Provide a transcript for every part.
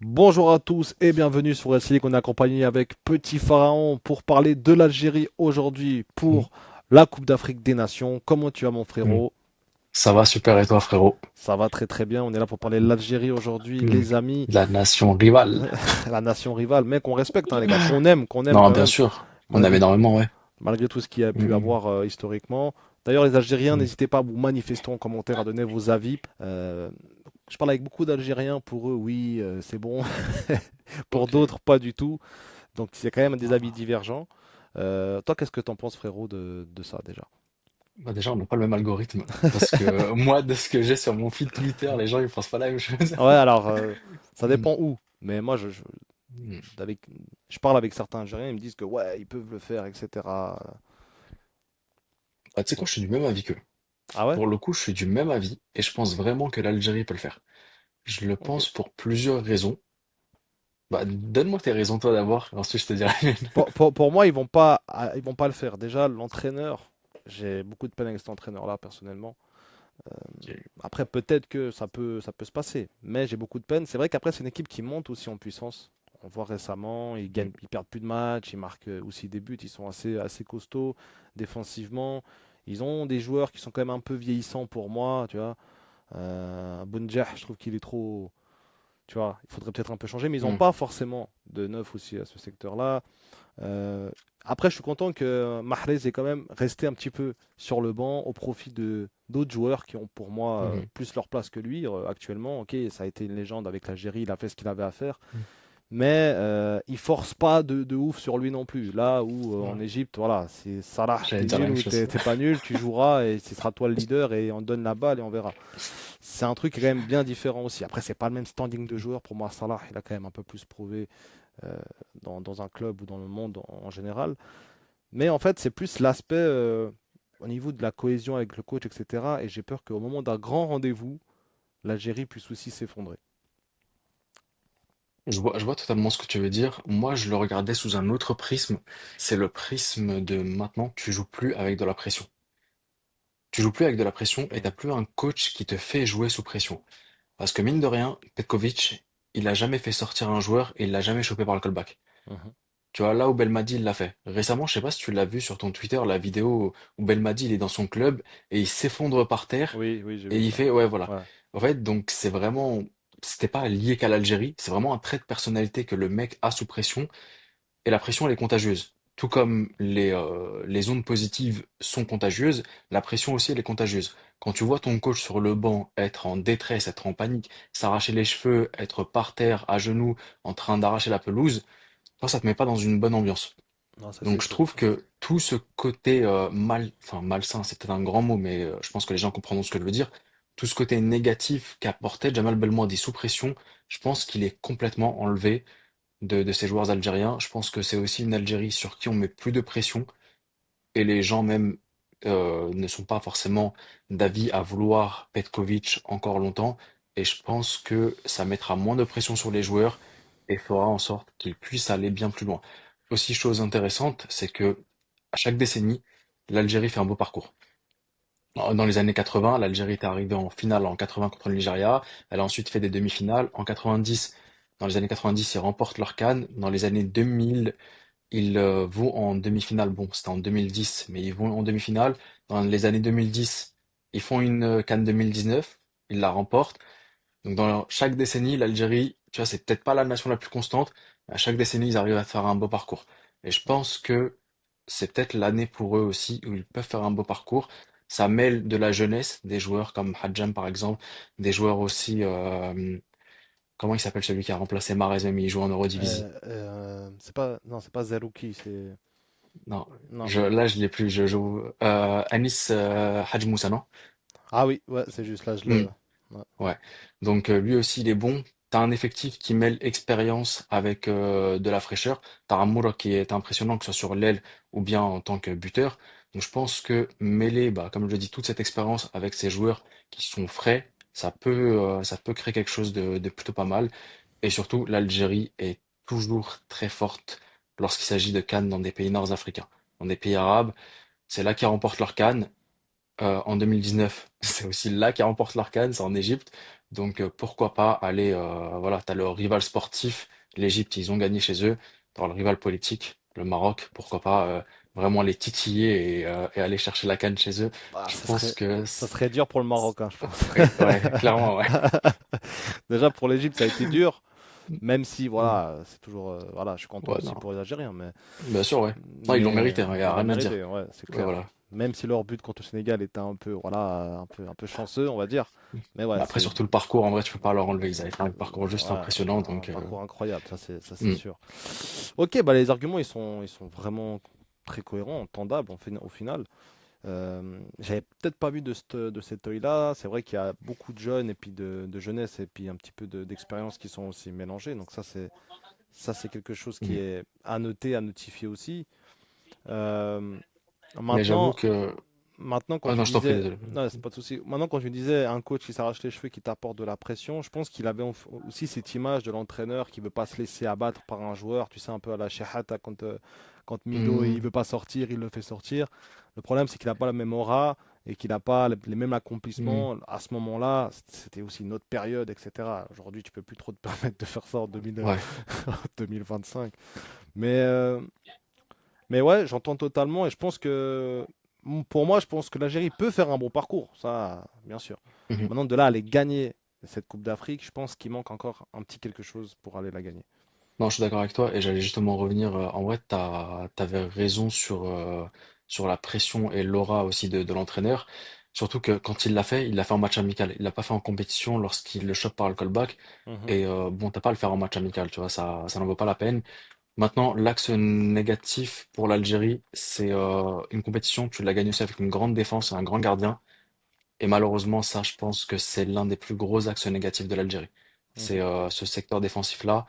Bonjour à tous et bienvenue sur Wrestling. On est accompagné avec Petit Pharaon pour parler de l'Algérie aujourd'hui Mm, pour la Coupe d'Afrique des Nations. Comment tu vas, mon mm. frérot? Ça va super et toi frérot? Ça va très très bien. On est là pour parler de l'Algérie aujourd'hui, Mm. les amis. La nation rivale. La nation rivale, mais qu'on respecte, hein, les gars, qu'on aime Non, quand bien même, sûr. On aime malgré, énormément, ouais. malgré tout ce qu'il y a pu Mm, avoir historiquement. D'ailleurs, les Algériens, mm, n'hésitez pas à vous manifester en commentaire, à donner vos avis. Je parle avec beaucoup d'Algériens. Pour eux, oui, c'est bon. Pour Ok. d'autres, pas du tout. Donc, c'est quand même des avis Ah. divergents. Toi, qu'est-ce que t'en penses, frérot, de ça déjà? Bah déjà, on n'a pas le même algorithme. Parce que moi, de ce que j'ai sur mon feed Twitter, les gens ils pensent pas la même chose. Ouais, alors, ça Mm, dépend où. Mais moi, mm. avec, je parle avec certains Algériens, ils me disent que ouais, ils peuvent le faire, etc. Bah, tu sais quoi, Donc, je suis du même avis qu'eux. ah ouais? Pour le coup, je suis du même avis et je pense vraiment que l'Algérie peut le faire. Je le Ok. pense pour plusieurs raisons. Bah, donne-moi tes raisons toi d'abord, et ensuite je te dirai les miennes. Pour moi, ils vont pas le faire. Déjà, l'entraîneur, j'ai beaucoup de peine avec cet entraîneur-là, personnellement. Ok. Après, peut-être que ça peut se passer, mais j'ai beaucoup de peine. C'est vrai qu'après, c'est une équipe qui monte aussi en puissance. On voit récemment, Mm, ils perdent plus de matchs, ils marquent aussi des buts, ils sont assez costauds défensivement. Ils ont des joueurs qui sont quand même un peu vieillissants pour moi, tu vois. Bounjah, je trouve qu'il est trop, tu vois, il faudrait peut-être un peu changer, mais ils n'ont mm. pas forcément de neuf aussi à ce secteur-là. Euh, Après, je suis content que Mahrez est quand même resté un petit peu sur le banc au profit de d'autres joueurs qui ont pour moi Mhm. plus leur place que lui actuellement. Ok, ça a été une légende avec l'Algérie, il a fait ce qu'il avait à faire, Mhm. mais il force pas de ouf sur lui non plus. Là où en Ouais, Égypte, voilà, c'est Salah, j'allais t'es dire la nul même ou chose. t'es pas nul, tu joueras et ce sera toi le leader et on te donne la balle et on verra. C'est un truc quand même bien différent aussi. Après, c'est pas le même standing de joueur. Pour moi, Salah, il a quand même un peu plus prouvé euh, dans un club ou dans le monde en général. Mais en fait, c'est plus l'aspect au niveau de la cohésion avec le coach, etc. Et j'ai peur qu'au moment d'un grand rendez-vous, l'Algérie puisse aussi s'effondrer. Je vois totalement ce que tu veux dire. Moi, je le regardais sous un autre prisme. C'est le prisme de maintenant, tu joues plus avec de la pression. Tu joues plus avec de la pression et Mhm, t'as plus un coach qui te fait jouer sous pression. Parce que mine de rien, Petkovic, il a jamais fait sortir un joueur et il l'a jamais chopé par le callback. mhm. Tu vois, là où Belmadi, il l'a fait. Récemment, je sais pas si tu l'as vu sur ton Twitter, la vidéo où Belmadi, il est dans son club et il s'effondre par terre Oui, oui, j'ai et vu il ça. fait, ouais, voilà. Ouais. En fait, donc c'est vraiment, c'était pas lié qu'à l'Algérie, c'est vraiment un trait de personnalité que le mec a sous pression. Et la pression, elle est contagieuse. Tout comme les ondes positives sont contagieuses, la pression aussi, elle est contagieuse. Quand tu vois ton coach sur le banc être en détresse, être en panique, s'arracher les cheveux, être par terre, à genoux, en train d'arracher la pelouse, toi, ça te met pas dans une bonne ambiance. Non, ça c'est Donc je sûr, trouve ça c'est que sûr. tout ce côté enfin malsain, c'est peut-être un grand mot, mais je pense que les gens comprendront ce que je veux dire. Tout ce côté négatif qu'apportait Jamal Belmondi sous pression, je pense qu'il est complètement enlevé de ces joueurs algériens. Je pense que c'est aussi une Algérie sur qui on met plus de pression et les gens même ne sont pas forcément d'avis à vouloir Petkovic encore longtemps. Et je pense que ça mettra moins de pression sur les joueurs et fera en sorte qu'ils puissent aller bien plus loin. Aussi, chose intéressante, c'est que à chaque décennie, l'Algérie fait un beau parcours. Dans les années 80, l'Algérie était arrivée en finale en 80 contre le Nigeria. Elle a ensuite fait des demi-finales. En 90, dans les années 90, ils remportent leur CAN. Dans les années 2000, ils vont en demi-finale. Bon, c'était en 2010, mais ils vont en demi-finale. Dans les années 2010, ils font une CAN 2019. Ils la remportent. Donc dans chaque décennie, l'Algérie, tu vois, c'est peut-être pas la nation la plus constante, mais à chaque décennie, ils arrivent à faire un beau parcours. Et je pense que c'est peut-être l'année pour eux aussi où ils peuvent faire un beau parcours. Ça mêle de la jeunesse, des joueurs comme Hadjam par exemple, des joueurs aussi, comment il s'appelle celui qui a remplacé Mahrez, même il joue en Eurodivisie. Non, c'est pas Zerouki, c'est. Non, Non. là je l'ai plus, je joue Anis Hadj Moussa, non? Ah oui, ouais, c'est juste là, je Hmm. le. Ouais. Ouais. Donc lui aussi il est bon. T'as un effectif qui mêle expérience avec de la fraîcheur. T'as un Moura qui est impressionnant, que ce soit sur l'aile ou bien en tant que buteur. Donc je pense que mêler, bah, comme je le dis, toute cette expérience avec ces joueurs qui sont frais, ça peut créer quelque chose de plutôt pas mal. Et surtout, l'Algérie est toujours très forte lorsqu'il s'agit de CAN dans des pays nord-africains. Dans des pays arabes, c'est là qu'ils remportent leur CAN en 2019. C'est aussi là qu'ils remportent leur CAN, c'est en Égypte. Donc pourquoi pas aller, voilà, t'as le rival sportif, l'Égypte, ils ont gagné chez eux. T'as le rival politique, le Maroc, pourquoi pas vraiment les titiller et aller chercher la CAN chez eux. Bah, Je pense que ça serait dur pour le Maroc, hein, je pense. ouais, ouais, clairement, ouais. Déjà pour l'Égypte, ça a été dur, même si Mm. voilà, c'est toujours voilà, je suis content Ouais, aussi non, pour les Algériens, bien sûr, ouais. Non, ils l'ont mais mérité, il y a ils l'ont rien à dire. mérité, ouais, c'est Ouais, clair. voilà. Même si leur but contre le Sénégal était un peu voilà, un peu chanceux, on va dire. Mais ouais, Mais après, c'est surtout le parcours, en vrai, tu peux pas leur enlever. Ils avaient fait un parcours juste ouais, impressionnant, un donc parcours incroyable, ça c'est mm, sûr. Ok, bah les arguments ils sont vraiment très cohérents, entendables au final. J'avais peut-être pas vu de cet œil-là. C'est vrai qu'il y a beaucoup de jeunes et puis de jeunesse et puis un petit peu d'expérience qui sont aussi mélangés. Donc ça c'est quelque chose qui mm. est à noter, à notifier aussi. Euh, Mais j'avoue maintenant, que. maintenant quand Ah tu non, je t'en prie, disais, désolé. non c'est pas de souci. Maintenant quand tu disais un coach qui s'arrache les cheveux, qui t'apporte de la pression, je pense qu'il avait aussi cette image de l'entraîneur qui veut pas se laisser abattre par un joueur. Tu sais un peu à la Shehata quand Mido il Mm, veut pas sortir, il le fait sortir. Le problème c'est qu'il n'a pas la même aura et qu'il n'a pas les mêmes mm. accomplissements. À ce moment-là, c'était aussi une autre période, etc. Aujourd'hui, tu peux plus trop te permettre de faire ça en Ouais. 2025. Mais, euh, mais ouais, j'entends totalement et je pense que, pour moi, je pense que l'Algérie peut faire un bon parcours, ça, bien sûr. Mhm. Maintenant, de là à aller gagner cette Coupe d'Afrique, je pense qu'il manque encore un petit quelque chose pour aller la gagner. Non, je suis d'accord avec toi et j'allais justement revenir. En vrai, t'avais raison sur la pression et l'aura aussi de l'entraîneur. Surtout que quand il l'a fait en match amical. Il l'a pas fait en compétition lorsqu'il le chope par le callback. Mhm, Et bon, t'as pas à le faire en match amical, tu vois, ça n'en vaut pas la peine. Maintenant, l'axe négatif pour l'Algérie, c'est une compétition. Tu l'as gagné aussi avec une grande défense et un grand gardien. Et malheureusement, ça, je pense que c'est l'un des plus gros axes négatifs de l'Algérie. C'est mhm. ce secteur défensif-là.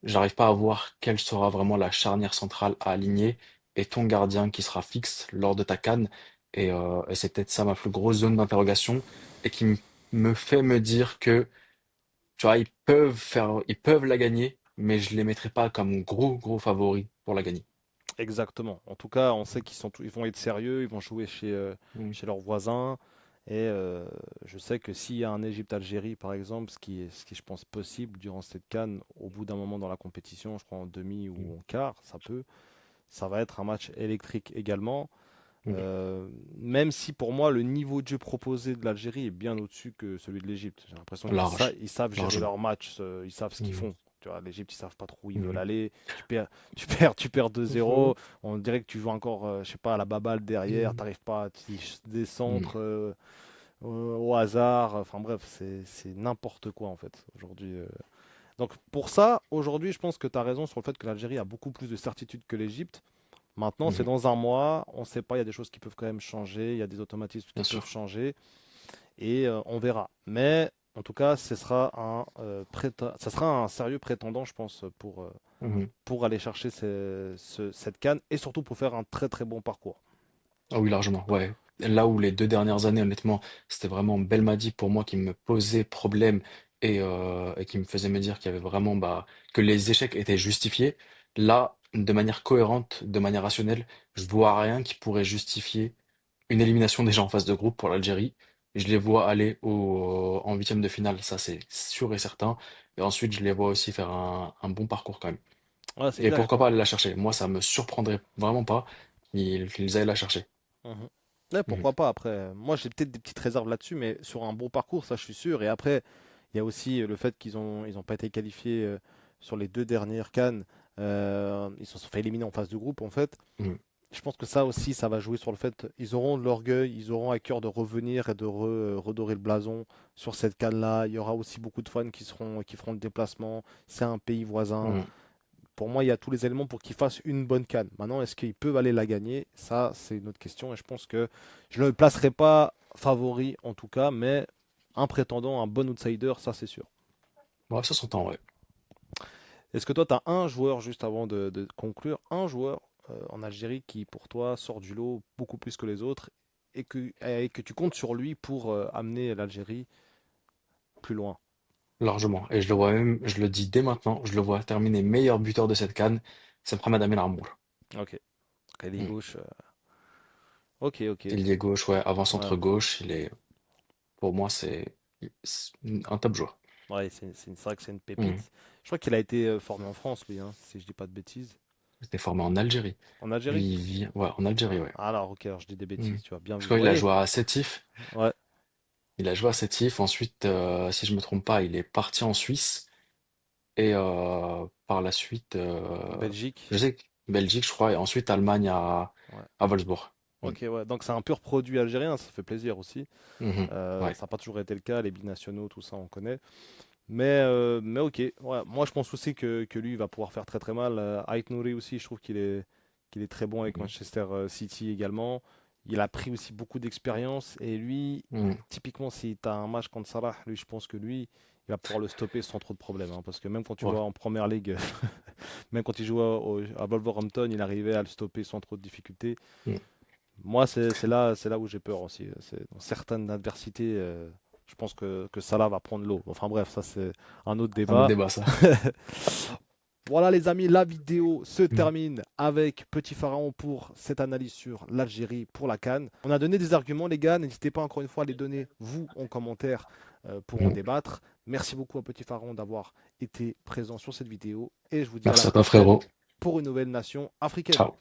J'arrive pas à voir quelle sera vraiment la charnière centrale à aligner et ton gardien qui sera fixe lors de ta CAN. Et c'est peut-être ça ma plus grosse zone d'interrogation et qui me fait me dire que, tu vois, ils peuvent la gagner, mais je les mettrai pas comme gros favoris pour la gagner. Exactement. En tout cas, on sait ils vont être sérieux, ils vont jouer Mm, chez leurs voisins. Et je sais que s'il y a un Égypte-Algérie, par exemple, ce qui est, je pense, possible durant cette CAN, au bout d'un moment dans la compétition, je crois en demi ou mm, en quart, ça va être un match électrique également. mm. Même si pour moi, le niveau de jeu proposé de l'Algérie est bien au-dessus que celui de l'Égypte. J'ai l'impression Large, ils savent gérer largement. leur match, ils savent ce qu'ils Mm, font. Tu vois, l'Égypte, ils savent pas trop où ils veulent mm. aller. Tu perds 2-0. On dirait que tu joues encore, je sais pas, à la baballe derrière. Mm, T'arrives pas, des mm, centres au hasard. Enfin bref, c'est n'importe quoi en fait aujourd'hui. Donc pour ça, aujourd'hui, je pense que tu as raison sur le fait que l'Algérie a beaucoup plus de certitude que l'Égypte. Maintenant, c'est mm. dans un mois, on ne sait pas, il y a des choses qui peuvent quand même changer, il y a des automatismes qui Bien peuvent sûr. changer, et on verra. Mais en tout cas, ça sera un sérieux prétendant, je pense, Mhm. pour aller chercher cette canne, et surtout pour faire un très très bon parcours. Ah oui, largement, ouais. Là où les 2 dernières années, honnêtement, c'était vraiment Belmadi pour moi qui me posait problème et qui me faisait me dire qu'il y avait vraiment bah, que les échecs étaient justifiés. Là, de manière cohérente, de manière rationnelle, je vois rien qui pourrait justifier une élimination déjà en phase de groupe pour l'Algérie. Je les vois aller en huitième de finale, ça c'est sûr et certain. Et ensuite, je les vois aussi faire un bon parcours quand même. Ouais, c'est Et clair. pourquoi pas aller la chercher? Moi, ça me surprendrait vraiment pas qu'ils aillent la chercher. Mhm. Ouais, Mhm. pourquoi pas après. Moi, j'ai peut-être des petites réserves là-dessus, mais sur un bon parcours, ça, je suis sûr. Et après, il y a aussi le fait ils ont pas été qualifiés sur les deux dernières CAN. Ils se sont fait éliminer en phase de groupe, en fait. Mhm. Je pense que ça aussi, ça va jouer sur le fait ils auront de l'orgueil, ils auront à cœur de revenir et de redorer le blason sur cette CAN-là. Il y aura aussi beaucoup de fans qui feront le déplacement. C'est un pays voisin. Mhm. Pour moi, il y a tous les éléments pour qu'ils fassent une bonne CAN. Maintenant, est-ce qu'ils peuvent aller la gagner? Ça, c'est une autre question. Et je pense que je ne le placerai pas favori, en tout cas, mais un prétendant, un bon outsider, ça, c'est sûr. Ouais, ça s'entend, ouais. Est-ce que toi, tu as un joueur, juste avant de conclure, un joueur en Algérie qui, pour toi, sort du lot beaucoup plus que les autres et que tu comptes sur lui pour amener l'Algérie plus loin? Largement. Et je le vois même, je le dis dès maintenant, je le vois terminer meilleur buteur de cette CAN, c'est Mohamed Amin Armour. Ok. Ailier Mhm. gauche. Ok, ok. Ailier gauche, ouais, Ouais. avant-centre gauche, il est, pour moi, c'est, C'est un top joueur. Ouais, c'est vrai que c'est une Mhm. pépite. Je crois qu'il a été formé en France, lui, hein, si je dis pas de bêtises. Il était formé en Algérie. En Lui, Algérie? il vit, ouais, en Algérie, ouais. Alors, ok, alors je dis des Mhm. bêtises, tu vois, bien Je vu. crois qu'il a Oui, joué à Sétif. ouais, Il a joué à Sétif. Ensuite, si je me trompe pas, il est parti en Suisse. Et par la suite, Belgique. je sais que Belgique, je crois, et ensuite Allemagne Ouais. à Wolfsburg. Mhm. Ok, ouais, donc c'est un pur produit algérien, ça fait plaisir aussi. Mhm. Ouais. Ça n'a pas toujours été le cas, les binationaux, tout ça, on connaît. Mais ok, ouais, moi je pense aussi que lui il va pouvoir faire très très mal. Ait Nouri aussi, je trouve qu'il est très bon avec Mhm. Manchester City également. Il a pris aussi beaucoup d'expérience et lui, Mhm. typiquement, si tu as un match contre Salah, lui je pense que lui, il va pouvoir le stopper sans trop de problèmes, hein, parce que même quand tu Ouais. vois en Première Ligue, même quand il jouait à Wolverhampton, il arrivait à le stopper sans trop de difficultés. Mhm. Moi, c'est là où j'ai peur aussi. C'est dans certaines adversités, je pense que Salah va prendre l'eau. Enfin bref, ça c'est un autre Un autre débat. débat, ça. Voilà les amis, la vidéo se Mhm. termine avec Petit Pharaon pour cette analyse sur l'Algérie pour la CAN. On a donné des arguments les gars, n'hésitez pas encore une fois à les donner vous en commentaire pour en Mhm. débattre. Merci beaucoup à Petit Pharaon d'avoir été présent sur cette vidéo et je vous dis à la Merci à toi, prochaine frérot. pour une nouvelle nation africaine. Ciao.